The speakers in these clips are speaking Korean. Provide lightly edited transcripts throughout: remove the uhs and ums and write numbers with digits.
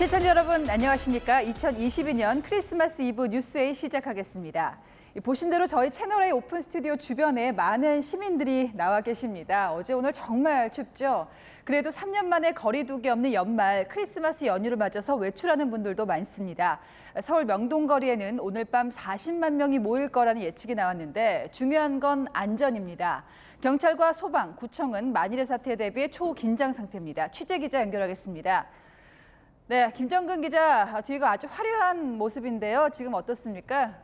시청자 여러분 안녕하십니까? 2022년 크리스마스 이브 뉴스웨이 시작하겠습니다. 보신 대로 저희 채널A 오픈 스튜디오 주변에 많은 시민들이 나와 계십니다. 어제 오늘 정말 춥죠? 그래도 3년 만에 거리두기 없는 연말 크리스마스 연휴를 맞아서 외출하는 분들도 많습니다. 서울 명동거리에는 오늘 밤 40만 명이 모일 거라는 예측이 나왔는데 중요한 건 안전입니다. 경찰과 소방, 구청은 만일의 사태에 대비해 초긴장 상태입니다. 취재 기자 연결하겠습니다. 네, 김정근 기자, 뒤가 아주 화려한 모습인데요. 지금 어떻습니까?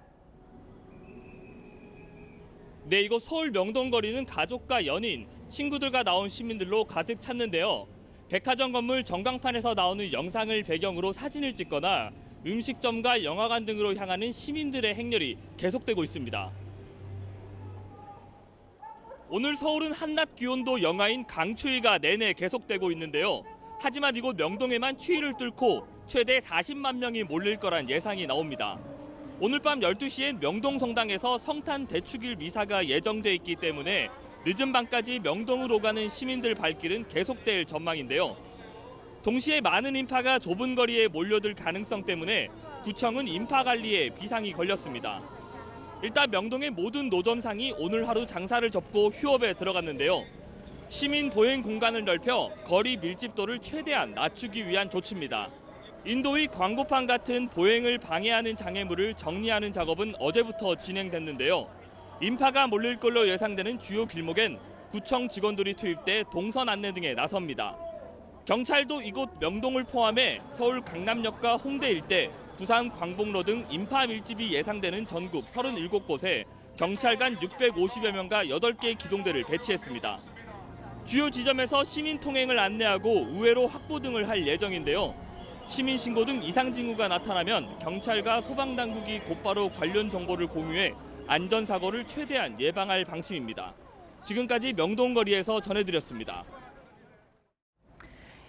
네, 이곳 서울 명동거리는 가족과 연인, 친구들과 나온 시민들로 가득 찼는데요. 백화점 건물 전광판에서 나오는 영상을 배경으로 사진을 찍거나 음식점과 영화관 등으로 향하는 시민들의 행렬이 계속되고 있습니다. 오늘 서울은 한낮 기온도 영하인 강추위가 내내 계속되고 있는데요. 하지만 이곳 명동에만 추위를 뚫고 최대 40만 명이 몰릴 거란 예상이 나옵니다. 오늘 밤 12시엔 명동 성당에서 성탄 대축일 미사가 예정돼 있기 때문에 늦은 밤까지 명동으로 가는 시민들 발길은 계속될 전망인데요. 동시에 많은 인파가 좁은 거리에 몰려들 가능성 때문에 구청은 인파 관리에 비상이 걸렸습니다. 일단 명동의 모든 노점상이 오늘 하루 장사를 접고 휴업에 들어갔는데요. 시민 보행 공간을 넓혀 거리 밀집도를 최대한 낮추기 위한 조치입니다. 인도의 광고판 같은 보행을 방해하는 장애물을 정리하는 작업은 어제부터 진행됐는데요. 인파가 몰릴 걸로 예상되는 주요 길목엔 구청 직원들이 투입돼 동선 안내 등에 나섭니다. 경찰도 이곳 명동을 포함해 서울 강남역과 홍대 일대, 부산 광복로 등 인파 밀집이 예상되는 전국 37곳에 경찰관 650여 명과 8개의 기동대를 배치했습니다. 주요 지점에서 시민 통행을 안내하고 우회로 확보 등을 할 예정인데요. 시민 신고 등 이상 징후가 나타나면 경찰과 소방당국이 곧바로 관련 정보를 공유해 안전사고를 최대한 예방할 방침입니다. 지금까지 명동거리에서 전해드렸습니다.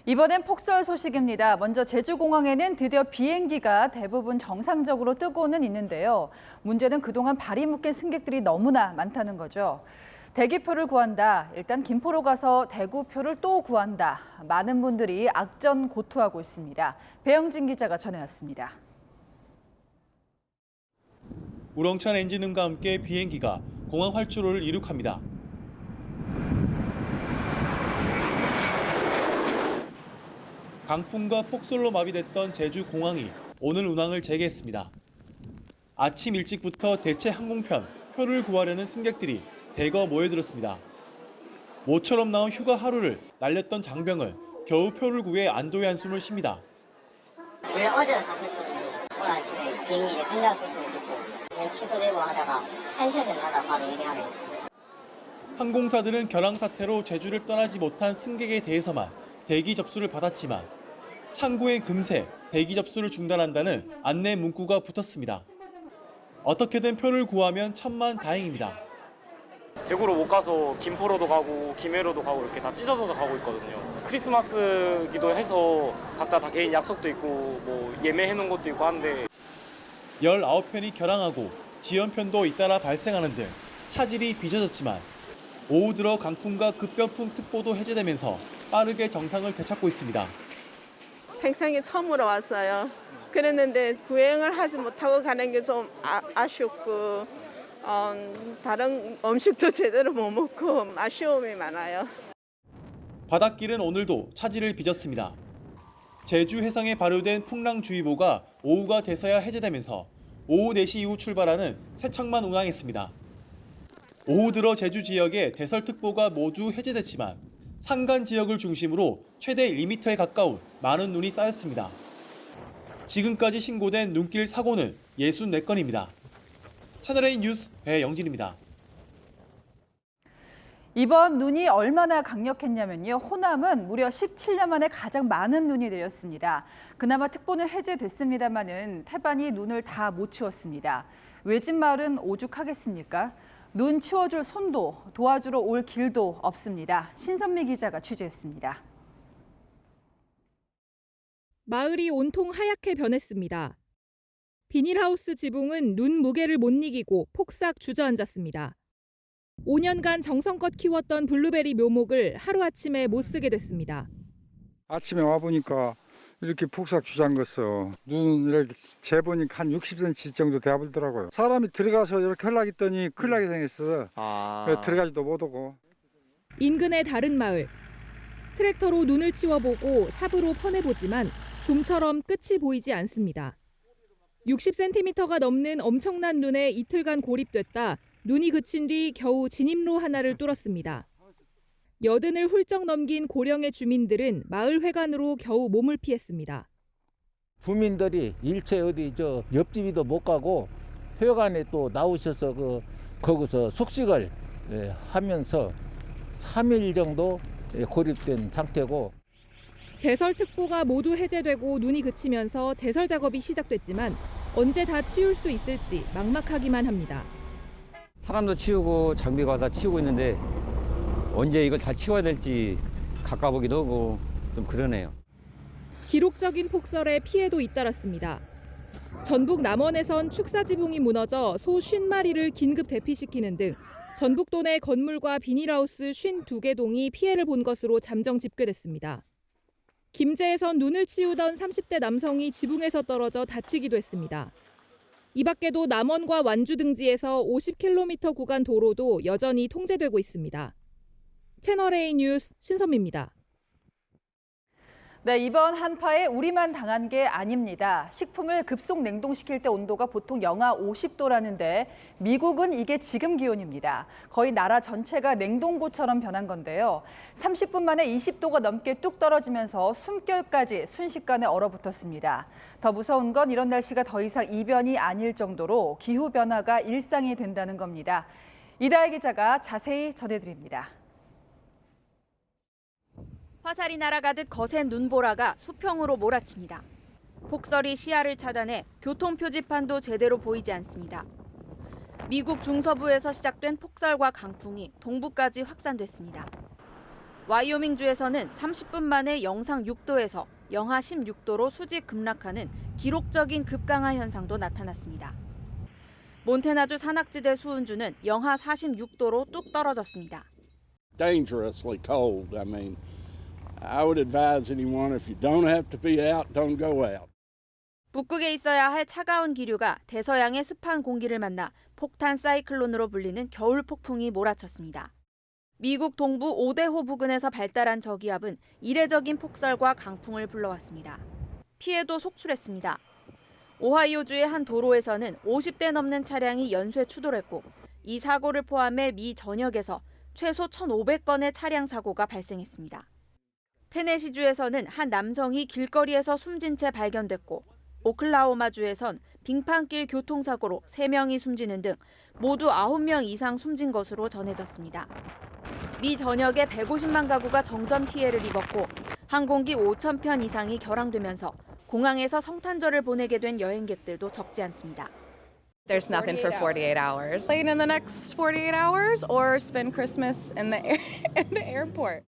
이번엔 폭설 소식입니다. 먼저 제주공항에는 드디어 비행기가 대부분 정상적으로 뜨고는 있는데요. 문제는 그동안 발이 묶인 승객들이 너무나 많다는 거죠. 대기표를 구한다. 일단 김포로 가서 대구표를 또 구한다. 많은 분들이 악전고투하고 있습니다. 배영진 기자가 전해왔습니다. 우렁찬 엔진음과 함께 비행기가 공항 활주로를 이륙합니다. 강풍과 폭설로 마비됐던 제주공항이 오늘 운항을 재개했습니다. 아침 일찍부터 대체 항공편 표를 구하려는 승객들이 대거 모여들었습니다. 모처럼 나온 휴가 하루를 날렸던 장병은 겨우 표를 구해 안도의 한숨을 쉽니다. 원래 어제로 잡혔었는데 오늘 아침에 비행기 이제 끝나고 소식을 듣고 그냥 취소되고 하다가 1시간 정도 하다가 바로 예매하게 됐어요. 항공사들은 결항 사태로 제주를 떠나지 못한 승객에 대해서만 대기 접수를 받았지만 창구엔 금세 대기 접수를 중단한다는 안내 문구가 붙었습니다. 어떻게든 표를 구하면 천만다행입니다. 대구로 못 가서 김포로도 가고 김해로도 가고 이렇게 다 찢어져서 가고 있거든요. 크리스마스기도 해서 각자 다 개인 약속도 있고 뭐 예매해 놓은 것도 있고 한데 19편이 결항하고 지연편도 잇따라 발생하는 등 차질이 빚어졌지만 오후 들어 강풍과 급변풍 특보도 해제되면서 빠르게 정상을 되찾고 있습니다. 평생에 처음으로 왔어요. 그랬는데 구행을 하지 못하고 가는 게 좀 아쉽고 다른 음식도 제대로 못 먹고 아쉬움이 많아요. 바닷길은 오늘도 차질을 빚었습니다. 제주 해상에 발효된 풍랑주의보가 오후가 돼서야 해제되면서 오후 4시 이후 출발하는 세척만 운항했습니다. 오후 들어 제주 지역에 대설특보가 모두 해제됐지만 산간 지역을 중심으로 최대 1m에 가까운 많은 눈이 쌓였습니다. 지금까지 신고된 눈길 사고는 64건입니다. 채널A 뉴스 배영진입니다. 이번 눈이 얼마나 강력했냐면요. 호남은 무려 17년 만에 가장 많은 눈이 내렸습니다. 그나마 특보는 해제됐습니다마는 태반이 눈을 다 못 치웠습니다. 외진 마을은 오죽하겠습니까? 눈 치워줄 손도 도와주러 올 길도 없습니다. 신선미 기자가 취재했습니다. 마을이 온통 하얗게 변했습니다. 비닐하우스 지붕은 눈 무게를 못 이기고 폭삭 주저앉았습니다. 5년간 정성껏 키웠던 블루베리 묘목을 하루아침에 못 쓰게 됐습니다. 아침에 와보니까 이렇게 폭삭 주저앉았어. 눈 이렇게 재보니 한 60cm 정도 돼버리더라고요. 사람이 들어가서 이렇게 흘러있더니 큰일 나게 생겼어. 그래서 들어가지도 못하고. 인근의 다른 마을. 트랙터로 눈을 치워보고 삽으로 퍼내보지만 좀처럼 끝이 보이지 않습니다. 60cm가 넘는 엄청난 눈에 이틀간 고립됐다 눈이 그친 뒤 겨우 진입로 하나를 뚫었습니다. 여든을 훌쩍 넘긴 고령의 주민들은 마을 회관으로 겨우 몸을 피했습니다. 주민들이 일체 어디 옆집이도 못 가고 회관에 또 나오셔서 거기서 숙식을 하면서 3일 정도 고립된 상태고. 대설특보가 모두 해제되고 눈이 그치면서 제설 작업이 시작됐지만 언제 다 치울 수 있을지 막막하기만 합니다. 사람도 치우고 장비가 다 치우고 있는데 언제 이걸 다 치워야 될지 가까보기도 하고 좀 그러네요. 기록적인 폭설에 피해도 잇따랐습니다. 전북 남원에선 축사지붕이 무너져 소 50마리를 긴급 대피시키는 등 전북도 내 건물과 비닐하우스 52개 동이 피해를 본 것으로 잠정 집계됐습니다. 김제에선 눈을 치우던 30대 남성이 지붕에서 떨어져 다치기도 했습니다. 이 밖에도 남원과 완주 등지에서 50km 구간 도로도 여전히 통제되고 있습니다. 채널A 뉴스 신선미입니다. 네, 이번 한파에 우리만 당한 게 아닙니다. 식품을 급속 냉동시킬 때 온도가 보통 영하 50도라는데 미국은 이게 지금 기온입니다. 거의 나라 전체가 냉동고처럼 변한 건데요. 30분 만에 20도가 넘게 뚝 떨어지면서 숨결까지 순식간에 얼어붙었습니다. 더 무서운 건 이런 날씨가 더 이상 이변이 아닐 정도로 기후변화가 일상이 된다는 겁니다. 이다혜 기자가 자세히 전해드립니다. 화살이 날아가듯 거센 눈보라가 수평으로 몰아칩니다. 폭설이 시야를 차단해 교통 표지판도 제대로 보이지 않습니다. 미국 중서부에서 시작된 폭설과 강풍이 동부까지 확산됐습니다. 와이오밍주에서는 30분 만에 영상 6도에서 영하 16도로 수직 급락하는 기록적인 급강하 현상도 나타났습니다. 몬태나주 산악지대 수은주는 영하 46도로 뚝 떨어졌습니다. Dangerously cold. I would advise anyone if you don't have to be out, don't go out. 북극에 있어야 할 차가운 기류가 대서양의 습한 공기를 만나 폭탄 사이클론으로 불리는 겨울 폭풍이 몰아쳤습니다. 미국 동부 오데호 부근에서 발달한 저기압은 이례적인 폭설과 강풍을 불러왔습니다. 피해도 속출했습니다. 오하이오주의 한 도로에서는 50대 넘는 차량이 연쇄 추돌했고 이 사고를 포함해 미 전역에서 최소 1,500건의 차량 사고가 발생했습니다. 테네시주에서는 한 남성이 길거리에서 숨진 채 발견됐고 오클라호마주에선 빙판길 교통사고로 3명이 숨지는 등 모두 9명 이상 숨진 것으로 전해졌습니다. 미 전역에 150만 가구가 정전 피해를 입었고 항공기 5,000편 이상이 결항되면서 공항에서 성탄절을 보내게 된 여행객들도 적지 않습니다. There's nothing for 48 hours. Late in the next 48 hours or spend Christmas in the airport.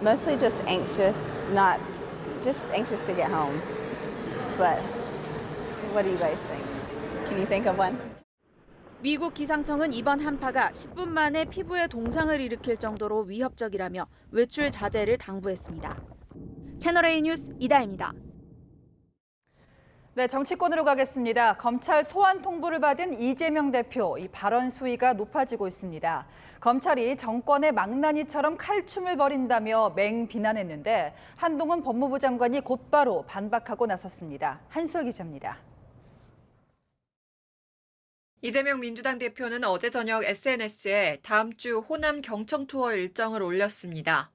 Mostly just anxious to get home. But what do you guys think? Can you think of one? 미국 기상청은 이번 한파가 10분 만에 피부에 동상을 일으킬 정도로 위협적이라며 외출 자제를 당부했습니다. 채널A 뉴스 이다혜입니다. 네, 정치권으로 가겠습니다. 검찰 소환 통보를 받은 이재명 대표, 이 발언 수위가 높아지고 있습니다. 검찰이 정권의 망나니처럼 칼춤을 벌인다며 맹비난했는데 한동훈 법무부 장관이 곧바로 반박하고 나섰습니다. 한수아 기자입니다. 이재명 민주당 대표는 어제 저녁 SNS에 다음 주 호남 경청 투어 일정을 올렸습니다.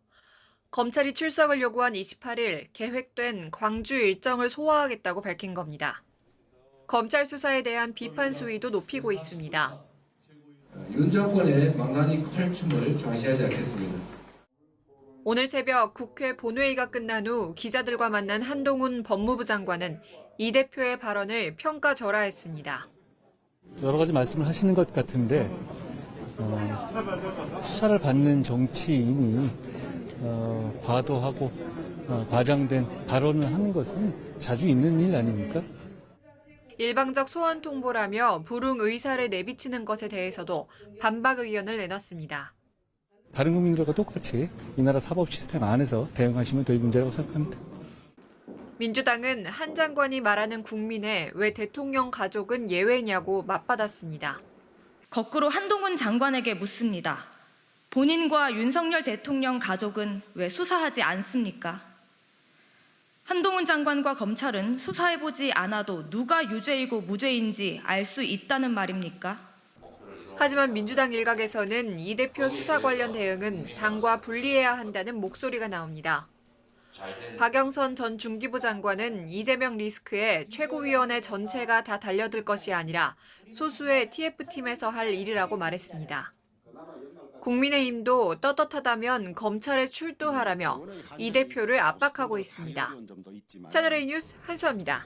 검찰이 출석을 요구한 28일 계획된 광주 일정을 소화하겠다고 밝힌 겁니다. 검찰 수사에 대한 비판 수위도 높이고 있습니다. 윤 정권의 망나니 칼춤을 좌시하지 않겠습니다. 오늘 새벽 국회 본회의가 끝난 후 기자들과 만난 한동훈 법무부 장관은 이 대표의 발언을 평가절하했습니다. 여러 가지 말씀을 하시는 것 같은데 수사를 받는 정치인이 과도하고 과장된 발언을 하는 것은 자주 있는 일 아닙니까? 일방적 소환 통보라며 불응 의사를 내비치는 것에 대해서도 반박 의견을 내놨습니다. 다른 국민들과 똑같이 이 나라 사법 시스템 안에서 대응하시면 될 문제라고 생각합니다. 민주당은 한 장관이 말하는 국민의 왜 대통령 가족은 예외냐고 맞받았습니다. 거꾸로 한동훈 장관에게 묻습니다. 본인과 윤석열 대통령 가족은 왜 수사하지 않습니까? 한동훈 장관과 검찰은 수사해보지 않아도 누가 유죄이고 무죄인지 알 수 있다는 말입니까? 하지만 민주당 일각에서는 이 대표 수사 관련 대응은 당과 분리해야 한다는 목소리가 나옵니다. 박영선 전 중기부 장관은 이재명 리스크에 최고위원회 전체가 다 달려들 것이 아니라 소수의 TF팀에서 할 일이라고 말했습니다. 국민의힘도 떳떳하다면 검찰에 출두하라며 이 대표를 압박하고 있습니다. 채널A 뉴스 한수아입니다.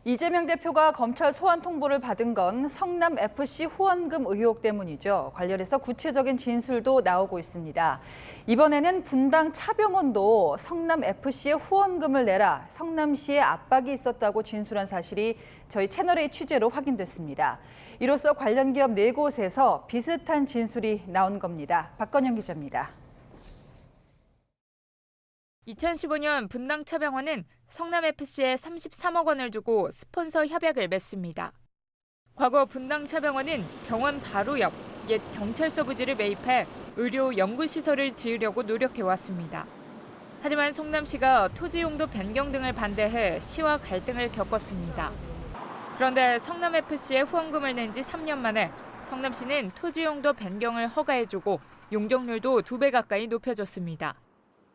이재명 대표가 검찰 소환 통보를 받은 건 성남FC 후원금 의혹 때문이죠. 관련해서 구체적인 진술도 나오고 있습니다. 이번에는 분당 차병원도 성남FC에 후원금을 내라 성남시에 압박이 있었다고 진술한 사실이 저희 채널A 취재로 확인됐습니다. 이로써 관련 기업 4곳에서 비슷한 진술이 나온 겁니다. 박건영 기자입니다. 2015년 분당 차병원은 성남FC에 33억 원을 주고 스폰서 협약을 맺습니다. 과거 분당 차병원은 병원 바로 옆 옛 경찰서 부지를 매입해 의료 연구시설을 지으려고 노력해왔습니다. 하지만 성남시가 토지 용도 변경 등을 반대해 시와 갈등을 겪었습니다. 그런데 성남FC에 후원금을 낸 지 3년 만에 성남시는 토지 용도 변경을 허가해주고 용적률도 2배 가까이 높여줬습니다.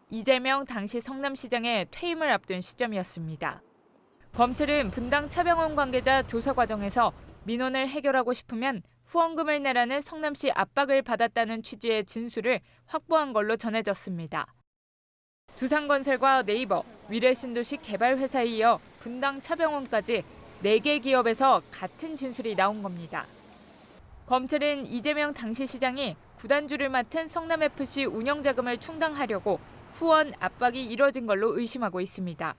이재명 당시 성남시장의 퇴임을 앞둔 시점이었습니다. 검찰은 분당 차병원 관계자 조사 과정에서 민원을 해결하고 싶으면 후원금을 내라는 성남시 압박을 받았다는 취지의 진술을 확보한 걸로 전해졌습니다. 두산건설과 네이버, 위례신도시 개발회사에 이어 분당 차병원까지 4개 기업에서 같은 진술이 나온 겁니다. 검찰은 이재명 당시 시장이 구단주를 맡은 성남FC 운영자금을 충당하려고 후원 압박이 이뤄진 걸로 의심하고 있습니다.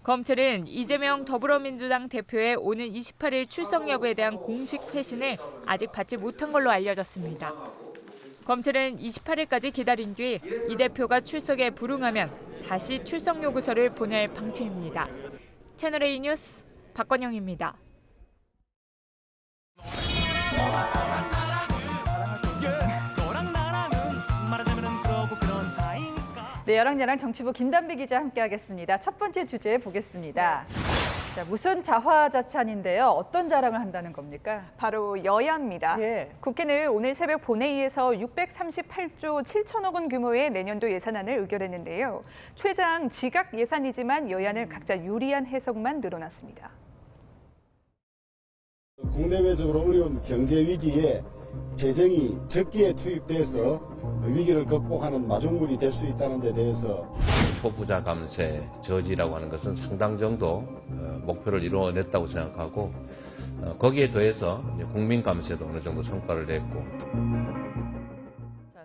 검찰은 이재명 더불어민주당 대표의 오는 28일 출석 여부에 대한 공식 회신을 아직 받지 못한 걸로 알려졌습니다. 검찰은 28일까지 기다린 뒤 이 대표가 출석에 불응하면 다시 출석 요구서를 보낼 방침입니다. 채널A 뉴스 박건영입니다. 네, 여랑야랑 정치부 김단비 기자 함께하겠습니다. 첫 번째 주제 보겠습니다. 자, 무슨 자화자찬인데요. 어떤 자랑을 한다는 겁니까? 바로 여야입니다. 예. 국회는 오늘 새벽 본회의에서 638조 7천억 원 규모의 내년도 예산안을 의결했는데요. 최장 지각 예산이지만 여야는 각자 유리한 해석만 늘어났습니다. 국내외적으로 어려운 경제 위기에 재정이 적기에 투입돼서 위기를 극복하는 마중물이 될 수 있다는 데 대해서 초부자 감세 저지라고 하는 것은 상당 정도 목표를 이루어냈다고 생각하고 거기에 더해서 국민 감세도 어느 정도 성과를 냈고.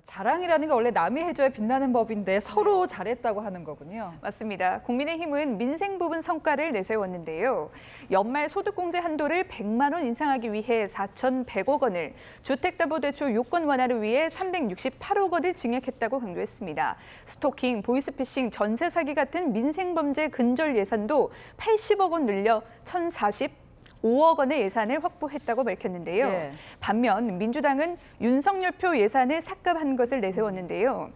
자랑이라는 게 원래 남이 해줘야 빛나는 법인데 서로 잘했다고 하는 거군요. 맞습니다. 국민의힘은 민생 부분 성과를 내세웠는데요. 연말 소득공제 한도를 100만 원 인상하기 위해 4,100억 원을, 주택담보대출 요건 완화를 위해 368억 원을 증액했다고 강조했습니다. 스토킹, 보이스피싱, 전세 사기 같은 민생 범죄 근절 예산도 80억 원 늘려 1,045억 원의 예산을 확보했다고 밝혔는데요. 네. 반면 민주당은 윤석열표 예산을 삭감한 것을 내세웠는데요.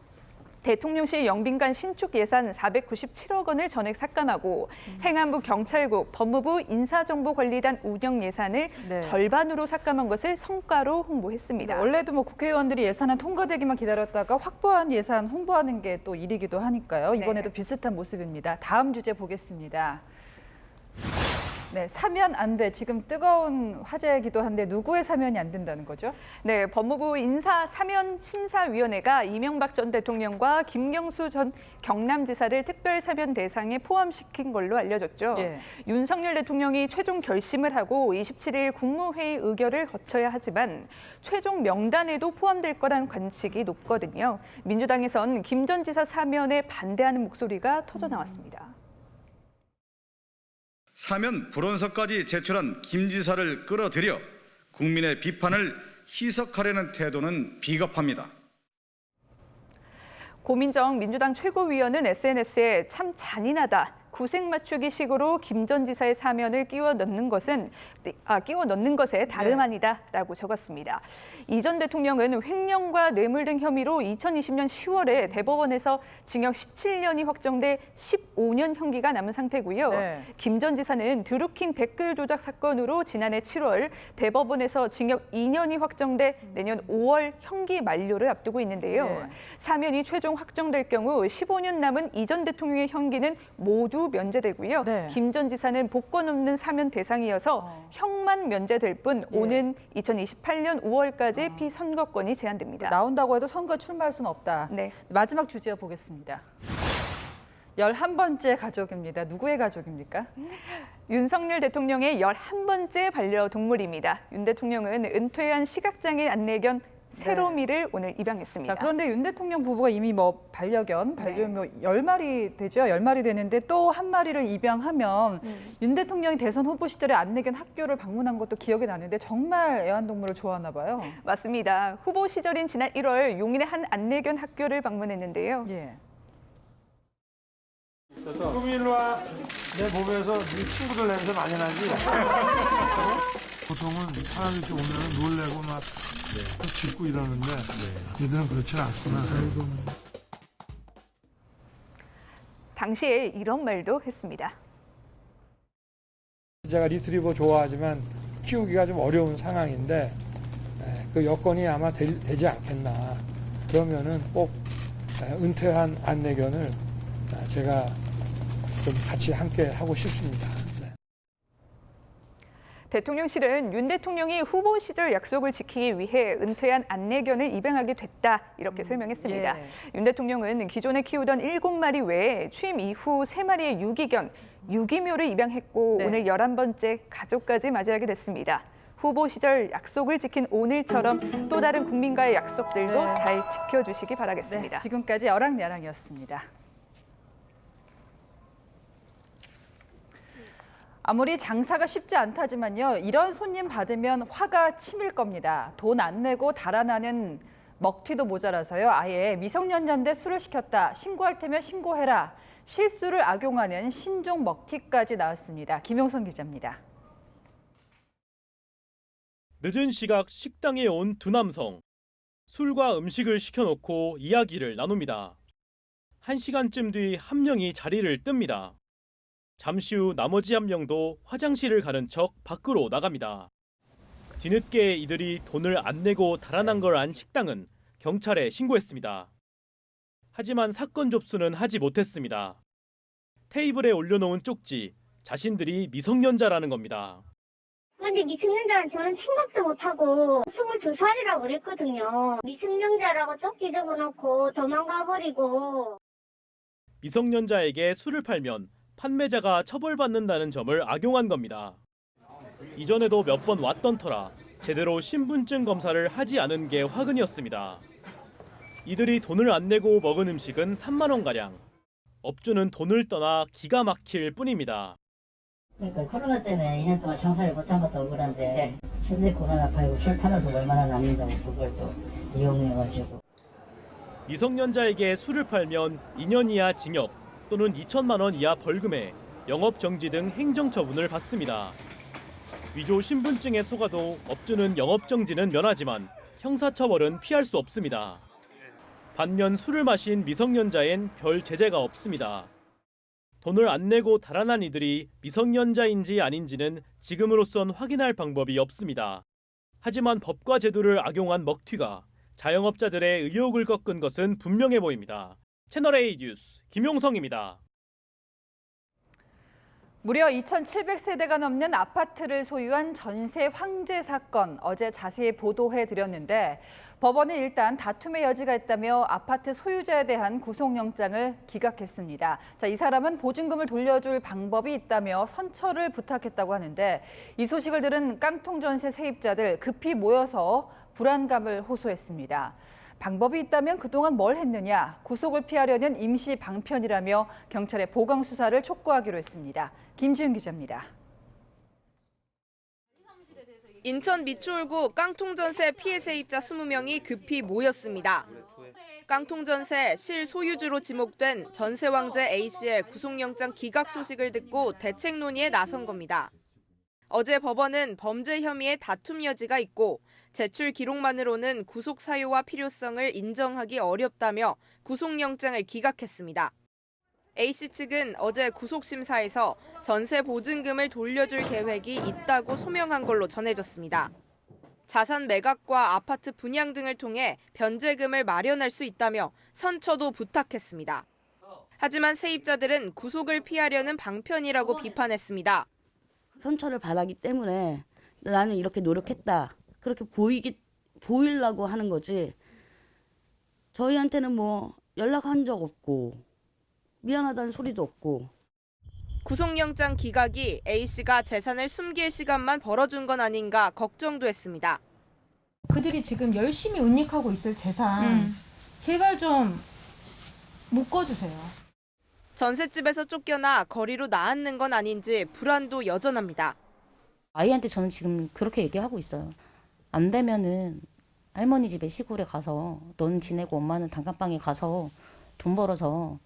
대통령실 영빈관 신축 예산 497억 원을 전액 삭감하고 행안부 경찰국, 법무부 인사정보관리단 운영 예산을 네. 절반으로 삭감한 것을 성과로 홍보했습니다. 원래도 뭐 국회의원들이 예산안 통과되기만 기다렸다가 확보한 예산 홍보하는 게 또 일이기도 하니까요. 이번에도 비슷한 모습입니다. 다음 주제 보겠습니다. 네, 사면 안 돼. 지금 뜨거운 화제이기도 한데 누구의 사면이 안 된다는 거죠? 네, 법무부 인사사면심사위원회가 이명박 전 대통령과 김경수 전 경남지사를 특별사면 대상에 포함시킨 걸로 알려졌죠. 예. 윤석열 대통령이 최종 결심을 하고 27일 국무회의 의결을 거쳐야 하지만 최종 명단에도 포함될 거란 관측이 높거든요. 민주당에선 김 전 지사 사면에 반대하는 목소리가 터져나왔습니다. 사면 불원서까지 제출한 김 지사를 끌어들여 국민의 비판을 희석하려는 태도는 비겁합니다. 고민정 민주당 최고위원은 SNS에 참 잔인하다. 구색 맞추기 식으로 김 전 지사의 사면을 끼워 넣는 것에 다름 아니다라고 적었습니다. 이 전 대통령은 횡령과 뇌물 등 혐의로 2020년 10월에 대법원에서 징역 17년이 확정돼 15년 형기가 남은 상태고요. 김 전 지사는 드루킹 댓글 조작 사건으로 지난해 7월 대법원에서 징역 2년이 확정돼 내년 5월 형기 만료를 앞두고 있는데요. 사면이 최종 확정될 경우 15년 남은 이 전 대통령의 형기는 모두 면제되고요. 김 전 지사는 복권 없는 사면 대상이어서 형만 면제될 뿐 오는 2028년 5월까지 피선거권이 제한됩니다. 나온다고 해도 선거에 출마할 수는 없다. 마지막 주제어 보겠습니다. 11번째 가족입니다. 누구의 가족입니까? 윤석열 대통령의 11번째 반려동물입니다. 윤 대통령은 은퇴한 시각장애인 안내견 세로미를 오늘 입양했습니다. 자, 그런데 윤 대통령 부부가 이미 반려견 10마리 되죠. 10마리 되는데 또 한 마리를 입양하면 윤 대통령이 대선 후보 시절에 안내견 학교를 방문한 것도 기억이 나는데 정말 애완동물을 좋아하나 봐요. 맞습니다. 후보 시절인 지난 1월 용인의 한 안내견 학교를 방문했는데요. 꿈이 일로 와. 내 몸에서 네 친구들 냄새 많이 나지? 보통은 사람이 이렇게 오면 놀래고 막 짖고 이러는데 얘들은 그렇지 않구나. 당시에 이런 말도 했습니다. 제가 리트리버 좋아하지만 키우기가 좀 어려운 상황인데 그 여건이 아마 되지 않겠나. 그러면은 꼭 은퇴한 안내견을 제가 좀 같이 함께 하고 싶습니다. 대통령실은 윤 대통령이 후보 시절 약속을 지키기 위해 은퇴한 안내견을 입양하게 됐다 이렇게 설명했습니다. 윤 대통령은 기존에 키우던 7마리 외에 취임 이후 3마리의 유기견, 유기묘를 입양했고 오늘 11번째 가족까지 맞이하게 됐습니다. 후보 시절 약속을 지킨 오늘처럼 또 다른 국민과의 약속들도 잘 지켜주시기 바라겠습니다. 지금까지 여랑야랑이었습니다. 아무리 장사가 쉽지 않다지만요. 이런 손님 받으면 화가 치밀 겁니다. 돈 안 내고 달아나는 먹튀도 모자라서요. 아예 미성년자인데 술을 시켰다. 신고할 테면 신고해라. 실수를 악용하는 신종 먹튀까지 나왔습니다. 김용선 기자입니다. 늦은 시각 식당에 온 두 남성. 술과 음식을 시켜놓고 이야기를 나눕니다. 1시간쯤 뒤 한 명이 자리를 뜹니다. 잠시 후 나머지 한 명도 화장실을 가는 척 밖으로 나갑니다. 뒤늦게 이들이 돈을 안 내고 달아난 걸 안 식당은 경찰에 신고했습니다. 하지만 사건 접수는 하지 못했습니다. 테이블에 올려놓은 쪽지, 자신들이 미성년자라는 겁니다. 근데 미성년자는 저는 생각도 못하고 22살이라고 그랬거든요. 미성년자라고 쪽지 적어놓고 도망가 버리고. 미성년자에게 술을 팔면 판매자가 처벌받는다는 점을 악용한 겁니다. 이전에도 몇 번 왔던 터라 제대로 신분증 검사를 하지 않은 게 화근이었습니다. 이들이 돈을 안 내고 먹은 음식은 3만 원가량. 업주는 돈을 떠나 기가 막힐 뿐입니다. 그러니까 코로나 때문에 2년 동안 장사를 못한 것도 억울한데 현대코로나 팔고 술 팔아서 얼마나 남는다고 그걸 또 이용해가지고. 미성년자에게 술을 팔면 2년 이하 징역 또는 2천만 원 이하 벌금에 영업정지 등 행정처분을 받습니다. 위조 신분증에 속아도 업주는 영업정지는 면하지만 형사처벌은 피할 수 없습니다. 반면 술을 마신 미성년자엔 별 제재가 없습니다. 돈을 안 내고 달아난 이들이 미성년자인지 아닌지는 지금으로선 확인할 방법이 없습니다. 하지만 법과 제도를 악용한 먹튀가 자영업자들의 의욕을 꺾은 것은 분명해 보입니다. 채널A 뉴스 김용성입니다. 무려 2,700세대가 넘는 아파트를 소유한 전세 황제 사건 어제 자세히 보도해드렸는데 법원은 일단 다툼의 여지가 있다며 아파트 소유자에 대한 구속영장을 기각했습니다. 자, 이 사람은 보증금을 돌려줄 방법이 있다며 선처를 부탁했다고 하는데 이 소식을 들은 깡통 전세 세입자들 급히 모여서 불안감을 호소했습니다. 방법이 있다면 그동안 뭘 했느냐, 구속을 피하려는 임시 방편이라며 경찰에 보강 수사를 촉구하기로 했습니다. 김지은 기자입니다. 인천 미추홀구 깡통전세 피해 세입자 20명이 급히 모였습니다. 깡통전세 실소유주로 지목된 전세 왕제 A씨의 구속영장 기각 소식을 듣고 대책 논의에 나선 겁니다. 어제 법원은 범죄 혐의의 다툼 여지가 있고 제출 기록만으로는 구속 사유와 필요성을 인정하기 어렵다며 구속영장을 기각했습니다. A씨 측은 어제 구속심사에서 전세 보증금을 돌려줄 계획이 있다고 소명한 걸로 전해졌습니다. 자산 매각과 아파트 분양 등을 통해 변제금을 마련할 수 있다며 선처도 부탁했습니다. 하지만 세입자들은 구속을 피하려는 방편이라고 비판했습니다. 선처를 바라기 때문에 나는 이렇게 노력했다. 그렇게 보이려고 하는 거지. 저희한테는 뭐 연락한 적 없고 미안하다는 소리도 없고. 구속영장 기각이 A씨가 재산을 숨길 시간만 벌어준 건 아닌가 걱정도 했습니다. 그들이 지금 열심히 운익하고 있을 재산 제발 좀 묶어주세요. 전셋집에서 쫓겨나 거리로 나앉는 건 아닌지 불안도 여전합니다. 아이한테 저는 지금 그렇게 얘기하고 있어요. 안 되면은 할머니 집에 시골에 가서 넌 지내고 엄마는 단칸방에 가서 돈 벌어서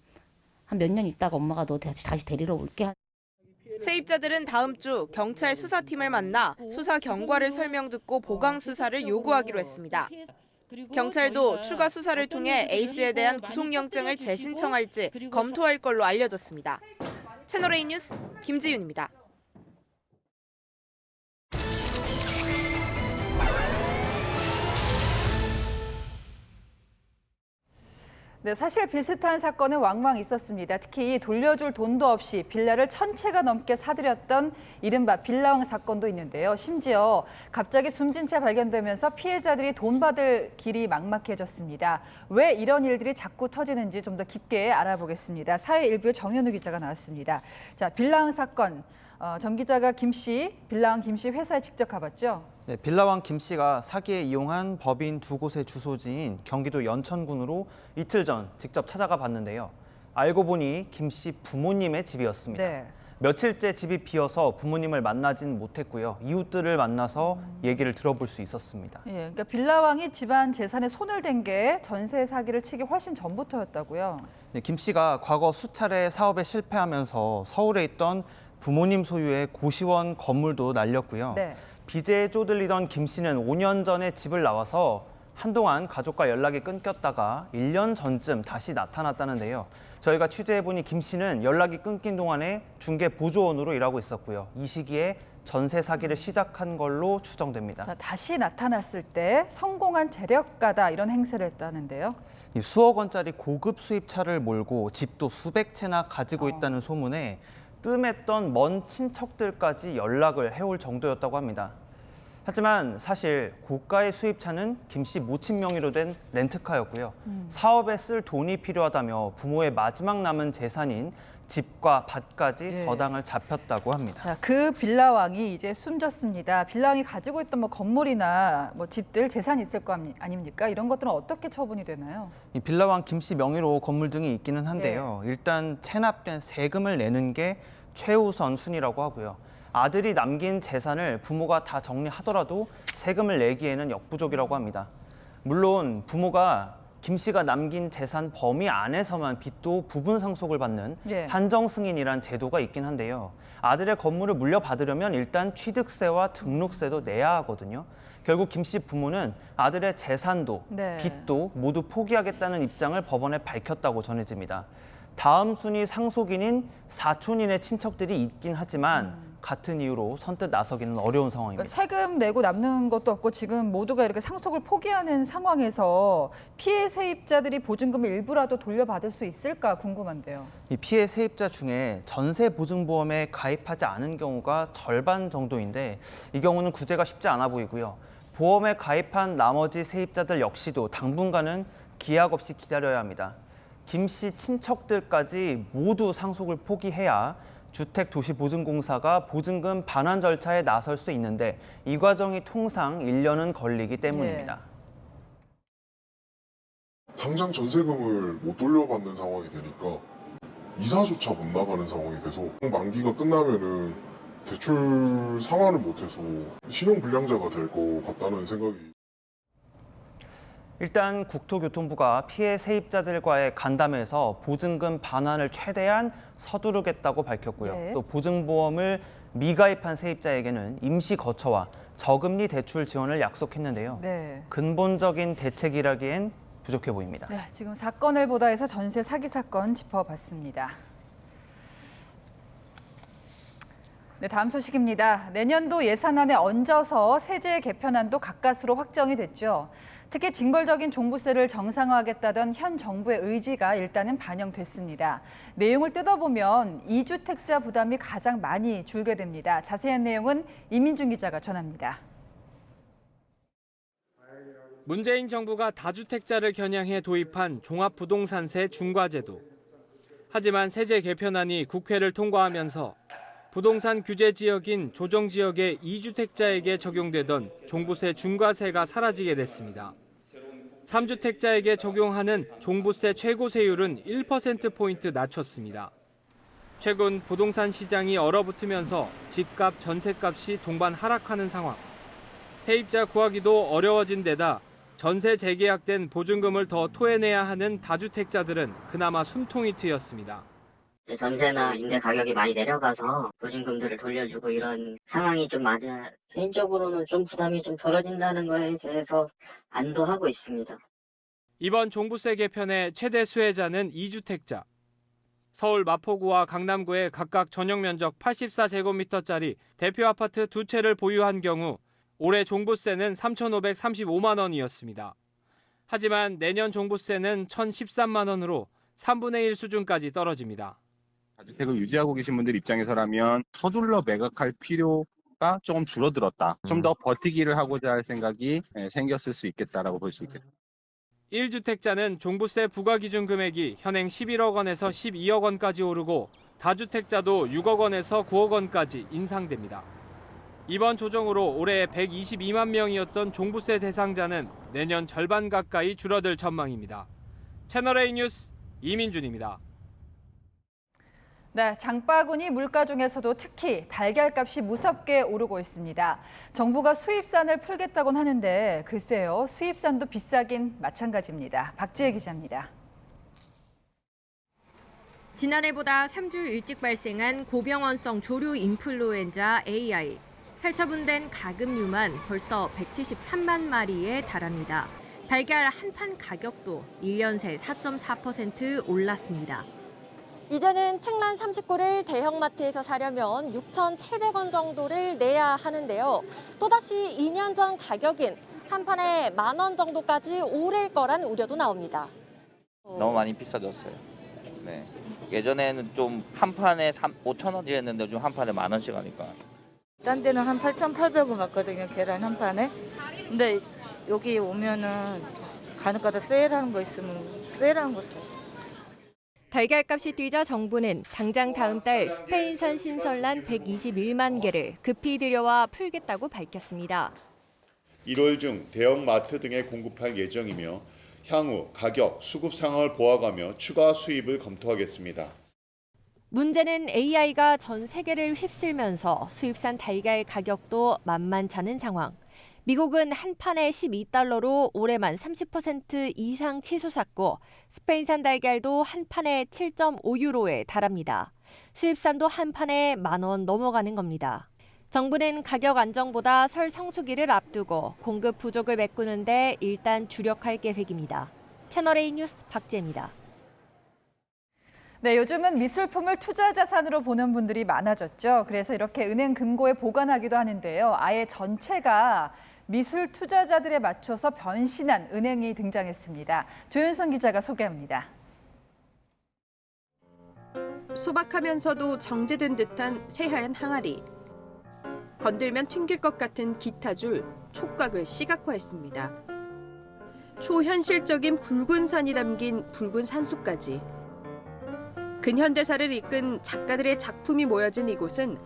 한 몇 년 있다가 엄마가 너 다시 데리러 올게. 세입자들은 다음 주 경찰 수사팀을 만나 수사 경과를 설명 듣고 보강 수사를 요구하기로 했습니다. 경찰도 추가 수사를 통해 A씨에 대한 구속영장을 재신청할지 검토할 걸로 알려졌습니다. 채널A 뉴스 김지윤입니다. 네, 사실 비슷한 사건은 왕왕 있었습니다. 특히 돌려줄 돈도 없이 빌라를 1000채가 넘게 사들였던 이른바 빌라왕 사건도 있는데요. 심지어 갑자기 숨진 채 발견되면서 피해자들이 돈 받을 길이 막막해졌습니다. 왜 이런 일들이 자꾸 터지는지 좀 더 깊게 알아보겠습니다. 사회일부의 정현우 기자가 나왔습니다. 자, 빌라왕 사건. 정 기자가 빌라왕 김 씨 회사에 직접 가봤죠? 네, 빌라왕 김 씨가 사기에 이용한 법인 두 곳의 주소지인 경기도 연천군으로 이틀 전 직접 찾아가 봤는데요. 알고 보니 김 씨 부모님의 집이었습니다. 네. 며칠째 집이 비어서 부모님을 만나진 못했고요. 이웃들을 만나서 얘기를 들어볼 수 있었습니다. 예, 그러니까 빌라왕이 집안 재산에 손을 댄 게 전세 사기를 치기 훨씬 전부터였다고요? 네, 김 씨가 과거 수차례 사업에 실패하면서 서울에 있던 부모님 소유의 고시원 건물도 날렸고요. 네. 빚에 쪼들리던 김 씨는 5년 전에 집을 나와서 한동안 가족과 연락이 끊겼다가 1년 전쯤 다시 나타났다는데요. 저희가 취재해보니 김 씨는 연락이 끊긴 동안에 중개보조원으로 일하고 있었고요. 이 시기에 전세 사기를 시작한 걸로 추정됩니다. 자, 다시 나타났을 때 성공한 재력가다 이런 행세를 했다는데요. 수억 원짜리 고급 수입차를 몰고 집도 수백 채나 가지고 있다는 소문에 뜸했던 먼 친척들까지 연락을 해올 정도였다고 합니다. 하지만 사실 고가의 수입차는 김 씨 모친 명의로 된 렌트카였고요. 사업에 쓸 돈이 필요하다며 부모의 마지막 남은 재산인 집과 밭까지 저당을 잡혔다고 합니다. 자, 그 빌라왕이 이제 숨졌습니다. 빌라왕이 가지고 있던 뭐 건물이나 뭐 집들, 재산이 있을 거 아닙니까? 이런 것들은 어떻게 처분이 되나요? 이 빌라왕 김 씨 명의로 건물 등이 있기는 한데요. 일단 체납된 세금을 내는 게 최우선 순위라고 하고요. 아들이 남긴 재산을 부모가 다 정리하더라도 세금을 내기에는 역부족이라고 합니다. 물론 부모가 김 씨가 남긴 재산 범위 안에서만 빚도 부분 상속을 받는 한정 승인이란 제도가 있긴 한데요. 아들의 건물을 물려받으려면 일단 취득세와 등록세도 내야 하거든요. 결국 김 씨 부모는 아들의 재산도 빚도 모두 포기하겠다는 입장을 법원에 밝혔다고 전해집니다. 다음 순위 상속인인 사촌인의 친척들이 있긴 하지만 같은 이유로 선뜻 나서기는 어려운 상황입니다. 그러니까 세금 내고 남는 것도 없고 지금 모두가 이렇게 상속을 포기하는 상황에서 피해 세입자들이 보증금을 일부라도 돌려받을 수 있을까 궁금한데요. 이 피해 세입자 중에 전세 보증보험에 가입하지 않은 경우가 절반 정도인데 이 경우는 구제가 쉽지 않아 보이고요. 보험에 가입한 나머지 세입자들 역시도 당분간은 기약 없이 기다려야 합니다. 김 씨 친척들까지 모두 상속을 포기해야 주택도시보증공사가 보증금 반환 절차에 나설 수 있는데 이 과정이 통상 1년은 걸리기 때문입니다. 당장 전세금을 못 돌려받는 상황이 되니까 이사조차 못 나가는 상황이 돼서 만기가 끝나면은 대출 상환을 못해서 신용불량자가 될 것 같다는 생각이. 일단 국토교통부가 피해 세입자들과의 간담회에서 보증금 반환을 최대한 서두르겠다고 밝혔고요. 네. 또 보증보험을 미가입한 세입자에게는 임시 거처와 저금리 대출 지원을 약속했는데요. 네. 근본적인 대책이라기엔 부족해 보입니다. 네, 지금 사건을 보다에서 전세 사기 사건 짚어봤습니다. 네, 다음 소식입니다. 내년도 예산안에 얹어서 세제 개편안도 가까스로 확정이 됐죠. 특히 징벌적인 종부세를 정상화하겠다던 현 정부의 의지가 일단은 반영됐습니다. 내용을 뜯어보면 2주택자 부담이 가장 많이 줄게 됩니다. 자세한 내용은 이민준 기자가 전합니다. 문재인 정부가 다주택자를 겨냥해 도입한 종합부동산세 중과제도. 하지만 세제 개편안이 국회를 통과하면서 부동산 규제 지역인 조정지역의 2주택자에게 적용되던 종부세 중과세가 사라지게 됐습니다. 3주택자에게 적용하는 종부세 최고세율은 1%포인트 낮췄습니다. 최근 부동산 시장이 얼어붙으면서 집값, 전셋값이 동반 하락하는 상황. 세입자 구하기도 어려워진 데다 전세 재계약된 보증금을 더 토해내야 하는 다주택자들은 그나마 숨통이 트였습니다. 전세나 임대 가격이 많이 내려가서 보증금들을 돌려주고 이런 상황이 좀 맞아. 개인적으로는 좀 부담이 좀 덜어진다는 거에 대해서 안도하고 있습니다. 이번 종부세 개편의 최대 수혜자는 2주택자. 서울 마포구와 강남구에 각각 전용 면적 84제곱미터짜리 대표 아파트 2채를 보유한 경우 올해 종부세는 3,535만 원이었습니다. 하지만 내년 종부세는 1,013만 원으로 3분의 1 수준까지 떨어집니다. 다주택을 유지하고 계신 분들 입장에서라면 서둘러 매각할 필요가 조금 줄어들었다. 좀 더 버티기를 하고자 할 생각이 생겼을 수 있겠다라고 볼 수 있겠습니다. 1주택자는 종부세 부과 기준 금액이 현행 11억 원에서 12억 원까지 오르고 다주택자도 6억 원에서 9억 원까지 인상됩니다. 이번 조정으로 올해 122만 명이었던 종부세 대상자는 내년 절반 가까이 줄어들 전망입니다. 채널A 뉴스 이민준입니다. 네, 장바구니 물가 중에서도 특히 달걀값이 무섭게 오르고 있습니다. 정부가 수입산을 풀겠다곤 하는데 글쎄요, 수입산도 비싸긴 마찬가지입니다. 박지혜 기자입니다. 지난해보다 3주 일찍 발생한 고병원성 조류 인플루엔자 AI. 살처분된 가금류만 벌써 173만 마리에 달합니다. 달걀 한 판 가격도 1년 새 4.4% 올랐습니다. 이제는 측란 30구를 대형마트에서 사려면 6,700원 정도를 내야 하는데요. 또다시 2년 전 가격인 한 판에 10,000원 정도까지 오를 거란 우려도 나옵니다. 너무 많이 비싸졌어요. 네. 예전에는 좀 한 판에 5,000원이었는데 요즘 한 판에 10,000원씩 하니까. 딴 데는 한 8,800원 받거든요, 계란 한 판에. 근데 여기 오면은 간혹가다 세일하는 거 있으면 세일하는 거 사요. 달걀값이 뛰자 정부는 당장 다음 달 스페인산 신선란 121만 개를 급히 들여와 풀겠다고 밝혔습니다. 1월 중 대형마트 등에 공급할 예정이며 향후 가격, 수급 상황을 보아가며 추가 수입을 검토하겠습니다. 문제는 AI가 전 세계를 휩쓸면서 수입산 달걀 가격도 만만찮은 상황. 미국은 한 판에 12달러로 올해만 30% 이상 치솟았고 스페인산 달걀도 한 판에 7.5유로에 달합니다. 수입산도 한 판에 10,000원 넘어가는 겁니다. 정부는 가격 안정보다 설 성수기를 앞두고 공급 부족을 메꾸는데 일단 주력할 계획입니다. 채널A 뉴스 박지혜입니다. 네, 요즘은 미술품을 투자 자산으로 보는 분들이 많아졌죠. 그래서 이렇게 은행 금고에 보관하기도 하는데요. 아예 전체가 미술 투자자들에 맞춰서 변신한 은행이 등장했습니다. 조윤선 기자가 소개합니다. 소박하면서도 정제된 듯한 새하얀 항아리. 건들면 튕길 것 같은 기타줄, 촉각을 시각화했습니다. 초현실적인 붉은 산이 담긴 붉은 산수까지. 근현대사를 이끈 작가들의 작품이 모여진 이곳은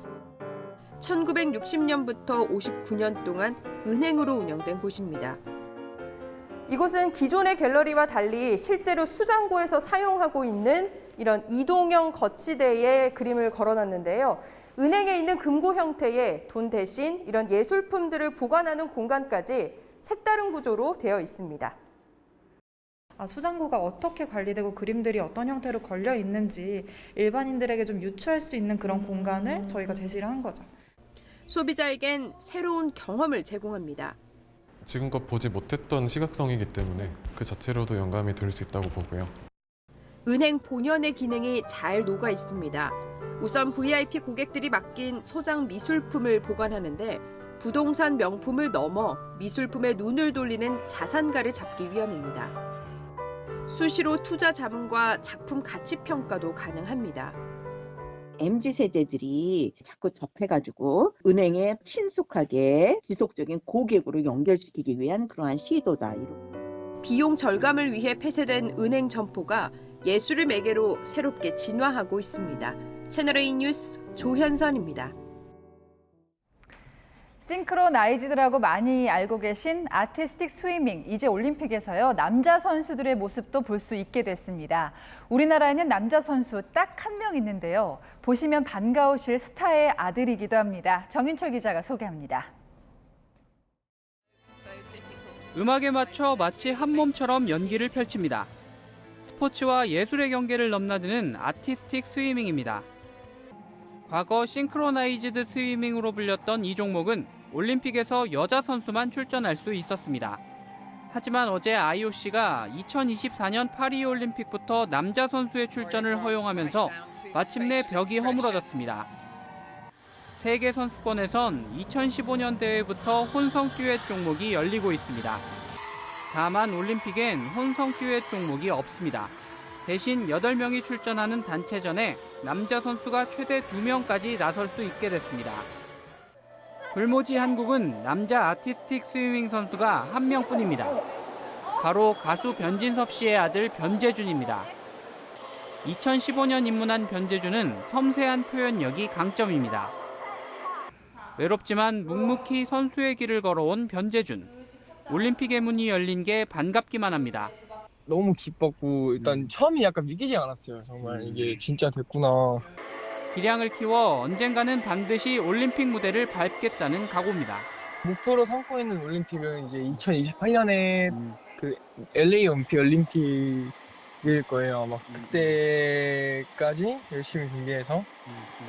1960년부터 59년 동안 은행으로 운영된 곳입니다. 이곳은 기존의 갤러리와 달리 실제로 수장고에서 사용하고 있는 이런 이동형 거치대에 그림을 걸어놨는데요. 은행에 있는 금고 형태의 돈 대신 이런 예술품들을 보관하는 공간까지 색다른 구조로 되어 있습니다. 수장고가 어떻게 관리되고 그림들이 어떤 형태로 걸려 있는지 일반인들에게 좀 유추할 수 있는 그런 공간을 저희가 제시를 한 거죠. 소비자에겐 새로운 경험을 제공합니다. 지금껏 보지 못했던 시각성이기 때문에 그 자체로도 영감이 들 수 있다고 보고요. 은행 본연의 기능이 잘 녹아 있습니다. 우선 VIP 고객들이 맡긴 소장 미술품을 보관하는데 부동산 명품을 넘어 미술품에 눈을 돌리는 자산가를 잡기 위함입니다. 수시로 투자 자문과 작품 가치 평가도 가능합니다. MZ세대들이 자꾸 접해가지고 은행에 친숙하게 지속적인 고객으로 연결시키기 위한 그러한 시도다. 비용 절감을 위해 폐쇄된 은행 점포가 예술을 매개로 새롭게 진화하고 있습니다. 채널A 뉴스 조현선입니다. 싱크로나이즈드라고 많이 알고 계신 아티스틱 스위밍, 이제 올림픽에서요 남자 선수들의 모습도 볼 수 있게 됐습니다. 우리나라에는 남자 선수 딱 한 명 있는데요. 보시면 반가우실 스타의 아들이기도 합니다. 정윤철 기자가 소개합니다. 음악에 맞춰 마치 한 몸처럼 연기를 펼칩니다. 스포츠와 예술의 경계를 넘나드는 아티스틱 스위밍입니다. 과거 싱크로나이즈드 스위밍으로 불렸던 이 종목은 올림픽에서 여자 선수만 출전할 수 있었습니다. 하지만 어제 IOC가 2024년 파리올림픽부터 남자 선수의 출전을 허용하면서 마침내 벽이 허물어졌습니다. 세계 선수권에선 2015년 대회부터 혼성 듀엣 종목이 열리고 있습니다. 다만 올림픽엔 혼성 듀엣 종목이 없습니다. 대신 8명이 출전하는 단체전에 남자 선수가 최대 2명까지 나설 수 있게 됐습니다. 불모지 한국은 남자 아티스틱 스위밍 선수가 1명뿐입니다. 바로 가수 변진섭 씨의 아들 변재준입니다. 2015년 입문한 변재준은 섬세한 표현력이 강점입니다. 외롭지만 묵묵히 선수의 길을 걸어온 변재준. 올림픽의 문이 열린 게 반갑기만 합니다. 너무 기뻤고 일단 처음이 약간 믿기지 않았어요. 정말 이게 진짜 됐구나. 기량을 키워 언젠가는 반드시 올림픽 무대를 밟겠다는 각오입니다. 목표로 삼고 있는 올림픽은 이제 2028년에 그 LA 올림픽일 거예요. 아마 그때까지 열심히 준비해서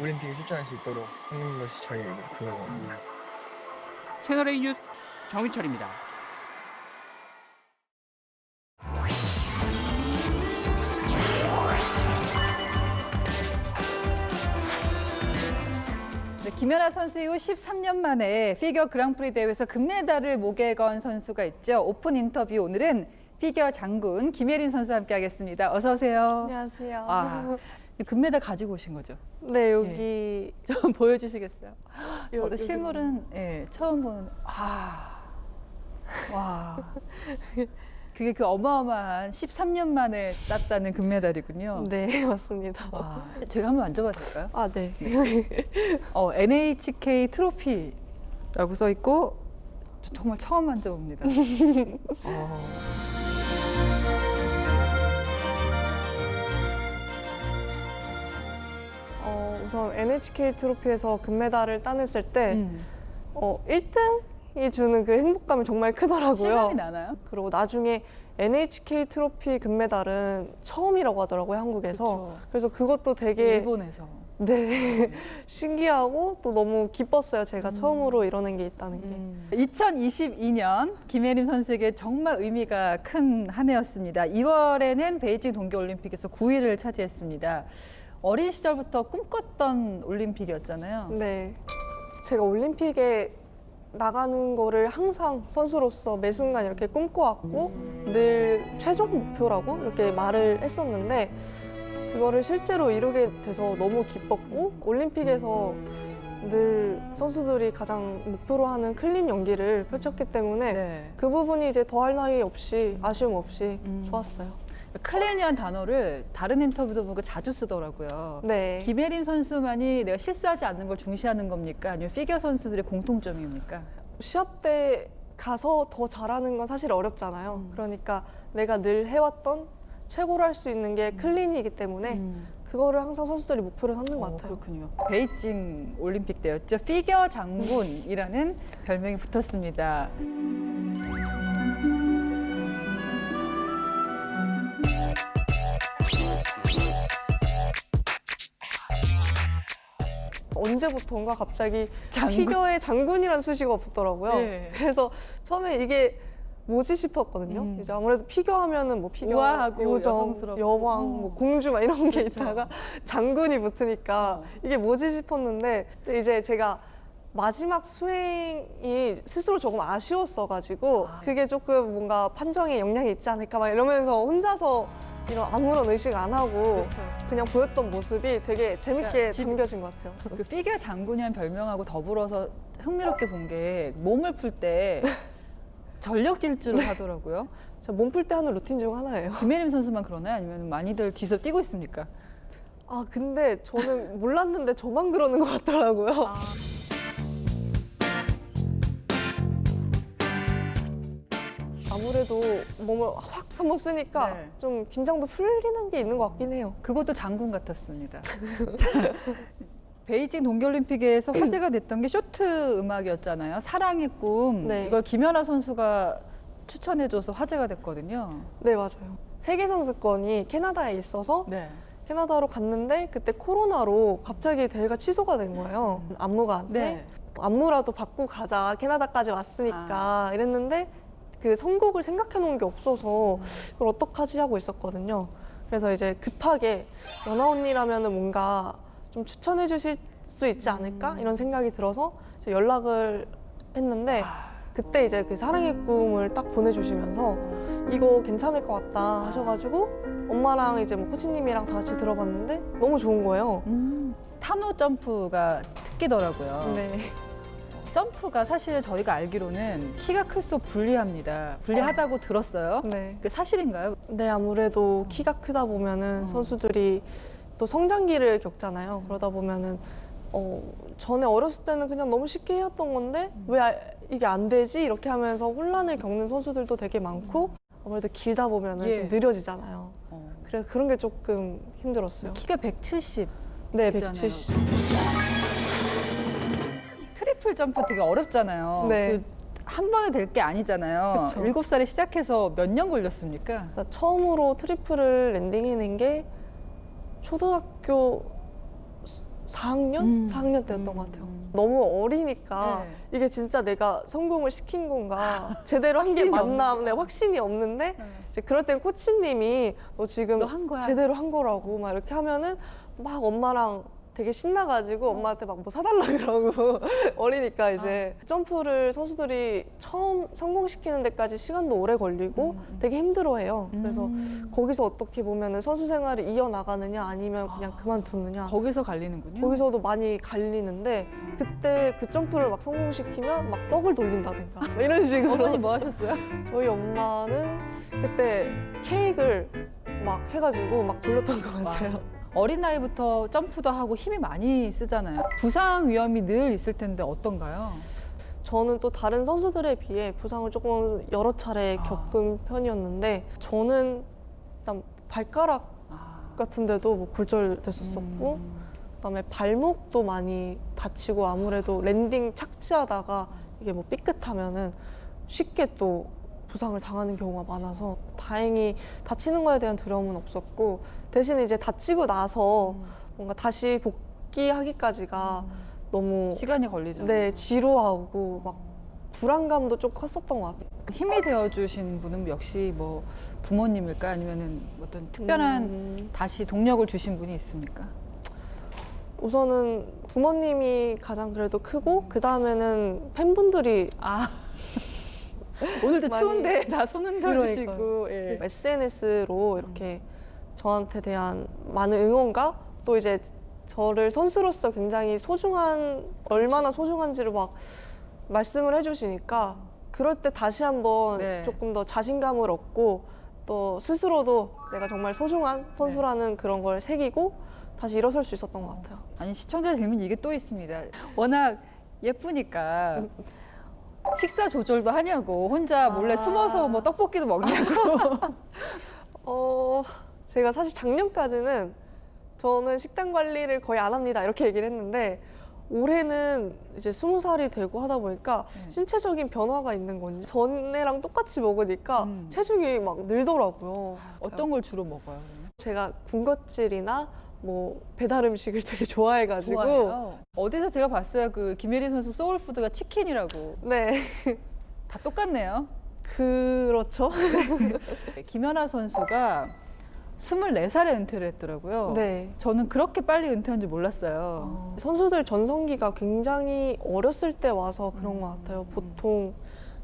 올림픽에 출전할 수 있도록 하는 것이 저희 목표입니다. 채널A 뉴스 정인철입니다. 김연아 선수 이후 13년 만에 피겨 그랑프리 대회에서 금메달을 목에 건 선수가 있죠. 오픈 인터뷰 오늘은 피겨 장군 김예린 선수와 함께하겠습니다. 어서 오세요. 안녕하세요. 금메달 가지고 오신 거죠? 네, 여기 좀 보여주시겠어요? 저도 여기 실물은 처음 보는. 와. 그게 그 어마어마한 13년 만에 땄다는 금메달이군요. 네, 맞습니다. 와, 제가 한번 만져봐도 될까요? 아, 네. NHK 트로피라고 써 있고 정말 처음 만져봅니다. 우선 NHK 트로피에서 금메달을 따냈을 때 1등이 주는 그 행복감이 정말 크더라고요. 실감이 나나요? 그리고 나중에 NHK 트로피 금메달은 처음이라고 하더라고요, 한국에서. 그쵸. 그래서 그것도 되게 일본에서. 네, 신기하고 또 너무 기뻤어요. 제가 처음으로 이뤄낸 게 있다는 게. 2022년 김예림 선수에게 정말 의미가 큰 한 해였습니다. 2월에는 베이징 동계올림픽에서 9위를 차지했습니다. 어린 시절부터 꿈꿨던 올림픽이었잖아요. 네, 제가 올림픽에 나가는 거를 항상 선수로서 매 순간 이렇게 꿈꿔왔고 늘 최종 목표라고 이렇게 말을 했었는데 그거를 실제로 이루게 돼서 너무 기뻤고 올림픽에서 늘 선수들이 가장 목표로 하는 클린 연기를 펼쳤기 때문에 그 부분이 이제 더할 나위 없이 아쉬움 없이 좋았어요. 클린이라는 단어를 다른 인터뷰도 보고 자주 쓰더라고요. 네. 김예림 선수만이 내가 실수하지 않는 걸 중시하는 겁니까? 아니면 피겨 선수들의 공통점입니까? 시합 때 가서 더 잘하는 건 사실 어렵잖아요. 그러니까 내가 늘 해왔던 최고로 할 수 있는 게 클린이기 때문에 그거를 항상 선수들이 목표로 삼는 것 같아요. 그렇군요. 베이징 올림픽 때였죠. 피겨 장군이라는 별명이 붙었습니다. 언제부턴가 갑자기 장군? 피겨에 장군이라는 수식어가 붙더라고요. 네. 그래서 처음에 이게 뭐지 싶었거든요. 이제 아무래도 피겨 하면은 뭐 피겨, 우아하고 요정, 여성스럽고. 여왕, 뭐 공주 막 이런 게 그렇죠. 있다가 장군이 붙으니까 이게 뭐지 싶었는데 근데 이제 제가 마지막 수행이 스스로 조금 아쉬웠어가지고 그게 조금 뭔가 판정에 영향이 있지 않을까 막 이러면서 혼자서 이런 아무런 의식 안 하고 그냥 보였던 모습이 되게 재밌게 그러니까 담겨진 것 같아요. 그 피겨 장군이라는 별명하고 더불어서 흥미롭게 본 게 몸을 풀 때 전력 질주를 하더라고요. 저 몸 풀 때 하는 루틴 중 하나예요. 김혜림 선수만 그러나요? 아니면 많이들 뒤에서 뛰고 있습니까? 아 근데 저는 몰랐는데 저만 그러는 것 같더라고요. 아무래도 몸을 확 한번 쓰니까 네. 좀 긴장도 풀리는 게 있는 것 같긴 해요. 그것도 장군 같았습니다. 자, 베이징 동계올림픽에서 화제가 됐던 게 쇼트 음악이었잖아요. 사랑의 꿈. 네. 이걸 김연아 선수가 추천해줘서 화제가 됐거든요. 네, 맞아요. 세계선수권이 캐나다에 있어서 네. 캐나다로 갔는데 그때 코로나로 갑자기 대회가 취소가 된 거예요. 안무가한테. 네. 안무라도 받고 가자. 캐나다까지 왔으니까 이랬는데 그 선곡을 생각해 놓은 게 없어서 그걸 어떡하지 하고 있었거든요. 그래서 이제 급하게 연아 언니라면은 뭔가 좀 추천해 주실 수 있지 않을까 이런 생각이 들어서 이제 연락을 했는데 그때 이제 그 사랑의 꿈을 딱 보내주시면서 이거 괜찮을 것 같다 하셔가지고 엄마랑 이제 뭐 코치님이랑 다 같이 들어봤는데 너무 좋은 거예요. 타노 점프가 특기더라고요. 네. 점프가 사실 저희가 알기로는 키가 클수록 불리합니다. 불리하다고 들었어요. 네. 그 사실인가요? 네, 아무래도 키가 크다 보면은 선수들이 또 성장기를 겪잖아요. 그러다 보면은 전에 어렸을 때는 그냥 너무 쉽게 해왔던 건데 왜 이게 안 되지? 이렇게 하면서 혼란을 겪는 선수들도 되게 많고 아무래도 길다 보면은 예. 좀 느려지잖아요. 그래서 그런 게 조금 힘들었어요. 키가 170. 네, 있잖아요. 170. 트리플 점프 되게 어렵잖아요. 네. 한 번에 될 게 아니잖아요. 그쵸. 7살에 시작해서 몇 년 걸렸습니까? 나 처음으로 트리플을 랜딩해낸 게 초등학교 4학년? 4학년 때였던 것 같아요. 너무 어리니까 이게 진짜 내가 성공을 시킨 건가 제대로 한 게 확신이 맞나 없는 네, 확신이 없는데 이제 그럴 땐 코치님이 너 지금 너 한 거야. 제대로 한 거라고 막 이렇게 하면은 막 엄마랑 되게 신나가지고 엄마한테 막 뭐 사달라 그러고 어리니까 이제 점프를 선수들이 처음 성공시키는 데까지 시간도 오래 걸리고 되게 힘들어해요. 그래서 거기서 어떻게 보면은 선수 생활을 이어나가느냐 아니면 그냥 그만두느냐 거기서 갈리는군요. 거기서도 많이 갈리는데 그때 그 점프를 막 성공시키면 막 떡을 돌린다든가 막 이런 식으로. 어머니 뭐 하셨어요? 저희 엄마는 그때 케이크를 막 해가지고 막 돌렸던 것 같아요. 어린 나이부터 점프도 하고 힘이 많이 쓰잖아요. 부상 위험이 늘 있을 텐데 어떤가요? 저는 또 다른 선수들에 비해 부상을 조금 여러 차례 겪은 편이었는데 저는 일단 발가락 같은 데도 뭐 골절됐었었고 그다음에 발목도 많이 다치고 아무래도 랜딩 착지하다가 이게 뭐 삐끗하면은 쉽게 또 부상을 당하는 경우가 많아서 다행히 다치는 거에 대한 두려움은 없었고 대신 이제 다치고 나서 뭔가 다시 복귀하기까지가 너무 시간이 걸리죠. 네, 지루하고 막 불안감도 좀 컸었던 것 같아요. 힘이 되어주신 분은 역시 뭐 부모님일까 아니면은 어떤 특별한 다시 동력을 주신 분이 있습니까? 우선은 부모님이 가장 그래도 크고 그 다음에는 팬분들이 오늘도 많이- 추운데 다 손 흔들으시고 예. SNS로 이렇게 저한테 대한 많은 응원과 또 이제 저를 선수로서 굉장히 소중한 얼마나 소중한지를 막 말씀을 해주시니까 그럴 때 다시 한번 조금 더 자신감을 얻고 또 스스로도 내가 정말 소중한 선수라는 그런 걸 새기고 다시 일어설 수 있었던 것 같아요. 아니 시청자 질문이 이게 또 있습니다. 워낙 예쁘니까 식사 조절도 하냐고 혼자 몰래 숨어서 뭐 떡볶이도 먹냐고. 제가 사실 작년까지는 저는 식단 관리를 거의 안 합니다 이렇게 얘기를 했는데 올해는 이제 20살이 되고 하다 보니까 신체적인 변화가 있는 건지 전에랑 똑같이 먹으니까 체중이 막 늘더라고요. 어떤 걸 주로 먹어요? 제가 군것질이나 뭐 배달 음식을 되게 좋아해가지고. 좋아해요. 어디서 제가 봤어요. 그 김예린 선수 소울푸드가 치킨이라고. 네. 다 똑같네요. 그렇죠. 김연아 선수가 24살에 은퇴를 했더라고요. 네. 저는 그렇게 빨리 은퇴한 줄 몰랐어요. 선수들 전성기가 굉장히 어렸을 때 와서 그런 것 같아요. 보통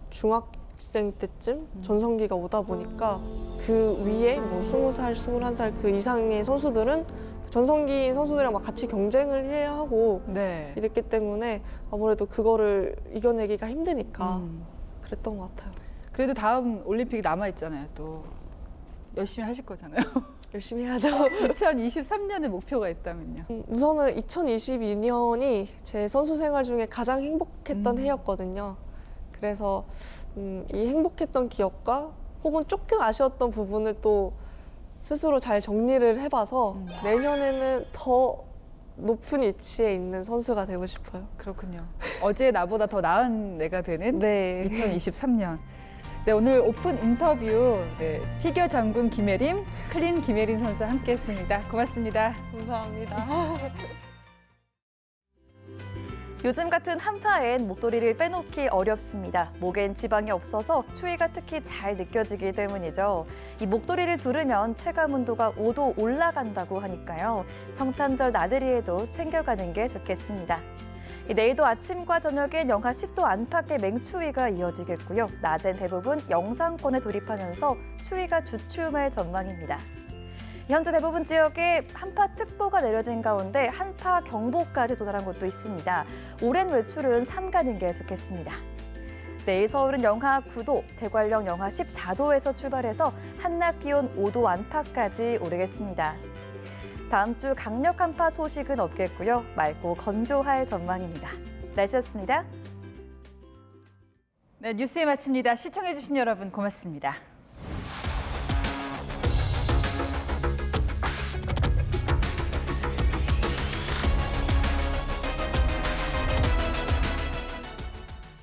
중학생 때쯤 전성기가 오다 보니까 그 위에 뭐 20살, 21살 그 이상의 선수들은 전성기인 선수들이랑 막 같이 경쟁을 해야 하고 네. 이랬기 때문에 아무래도 그거를 이겨내기가 힘드니까 그랬던 것 같아요. 그래도 다음 올림픽이 남아있잖아요. 또 열심히 하실 거잖아요. 열심히 해야죠. 2023년에 목표가 있다면요? 우선은 2022년이 제 선수 생활 중에 가장 행복했던 해였거든요. 그래서 이 행복했던 기억과 혹은 조금 아쉬웠던 부분을 또 스스로 잘 정리를 해봐서 내년에는 더 높은 위치에 있는 선수가 되고 싶어요. 그렇군요. 어제 나보다 더 나은 내가 되는 네. 2023년. 네, 오늘 오픈 인터뷰 피겨 장군 김예림, 클린 김예린 선수와 함께했습니다. 고맙습니다. 감사합니다. 요즘 같은 한파엔 목도리를 빼놓기 어렵습니다. 목엔 지방이 없어서 추위가 특히 잘 느껴지기 때문이죠. 이 목도리를 두르면 체감 온도가 5도 올라간다고 하니까요. 성탄절 나들이에도 챙겨가는 게 좋겠습니다. 내일도 아침과 저녁엔 영하 10도 안팎의 맹추위가 이어지겠고요. 낮엔 대부분 영상권에 돌입하면서 추위가 주춤할 전망입니다. 현재 대부분 지역에 한파특보가 내려진 가운데 한파경보까지 도달한 곳도 있습니다. 오랜 외출은 삼가는 게 좋겠습니다. 내일 서울은 영하 9도, 대관령 영하 14도에서 출발해서 한낮 기온 5도 안팎까지 오르겠습니다. 다음 주 강력 한파 소식은 없겠고요. 맑고 건조할 전망입니다. 날씨였습니다. 네, 뉴스에 마칩니다. 시청해주신 여러분 고맙습니다.